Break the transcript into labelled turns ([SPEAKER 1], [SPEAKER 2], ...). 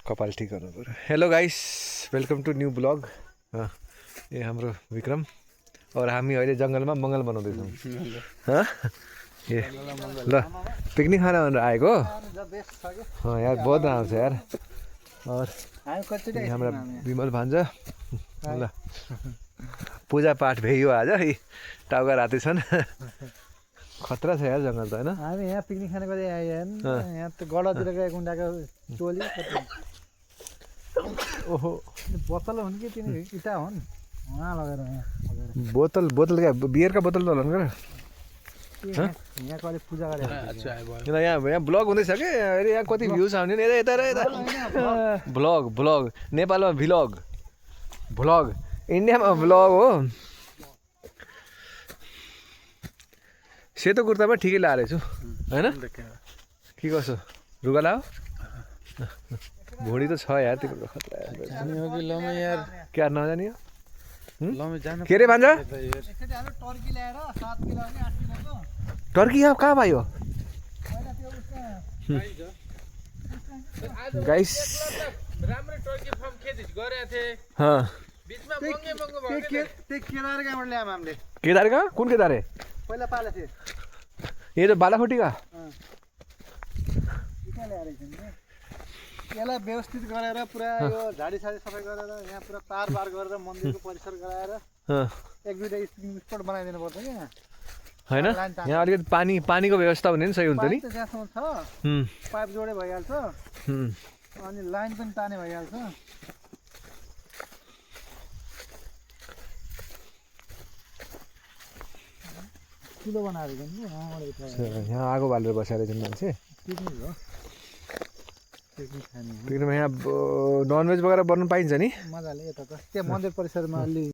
[SPEAKER 1] कपाल ठीक गर्नु पर्यो। Hello guys, welcome to new blog. ये हाम्रो विक्रम और हामी अहिले जङ्गलमा मङ्गल बनाउँदैछौँ। ए ल पिकनिक खाना भनेर आएको। यार बहुत राम्रो छ यार। और हाम्रा विमल भान्जा ल पूजा पाठ भइयो आज। टाउका राति छन्। खतरा छ यार जङ्गल त हैन।
[SPEAKER 2] हामी यहाँ पिकनिक खानको लागि आए यहाँ त गडातिर गएको गुन्डाको टोली।
[SPEAKER 1] ओहो
[SPEAKER 2] बोतल हुन् कि तिनी इटा हुन् वहाँ लगेर यहाँ
[SPEAKER 1] बोतल क्या बियरका बोतल त होला नि
[SPEAKER 2] यहाँ कहिले पूजा गरेर
[SPEAKER 1] यहाँ ब्लग हुँदैछ कि अरे यहाँ कति भ्युज आउने नि यता यता ब्लग नेपालमा भ्लग इन्डियामा भ्लग हो। सेतो कुर्तामा ठिकै लाएर छु हैन के कसो रुगा लाओ भुँडी त छ यार तिम्रो खतरा
[SPEAKER 2] यार
[SPEAKER 1] क्या नजानी हो
[SPEAKER 2] जानु
[SPEAKER 1] के रे भान्जा
[SPEAKER 2] टर्की ल्याएर 7 किलो अनि 8 किलोको
[SPEAKER 1] टर्की यहाँ कहाँ पायो गाइस
[SPEAKER 2] राम्रो टर्की फार्म खेती गरेको थिए बीचमा महँगो भयो के केदार कहाँबाट ल्यायौँ हामीले
[SPEAKER 1] केदार कहाँ कुन केदार है
[SPEAKER 2] पहिला पाले थिए
[SPEAKER 1] ये तो बालाकोटी का
[SPEAKER 2] यसलाई व्यवस्थित गरेर पुरा यो झाडी साडी सफाइ गरेर यहाँ पुरा तारबार गरेर मन्दिरको परिसर गराएर एक दुईटा स्पिकिङ स्पट बनाइदिनु पर्छ कि
[SPEAKER 1] हैन यहाँ अलिकति पानीको व्यवस्था हुने नि सही हुन्छ नि
[SPEAKER 2] जहाँसम्म छ पाइप जोडे भइहाल्छ अनि लाइन पनि ताने भइहाल्छ। किलो बनाएर
[SPEAKER 1] यहाँ आगो बालेर बसेर चाहिँ मान्छे
[SPEAKER 2] पिकनिक हो पिकनिक खाने
[SPEAKER 1] पिकनिकमा यहाँ ननभेज वगैरह बनाउनु पाइन्छ नि
[SPEAKER 2] मजाले यता त त्यहाँ मन्दिर परिसरमा अलि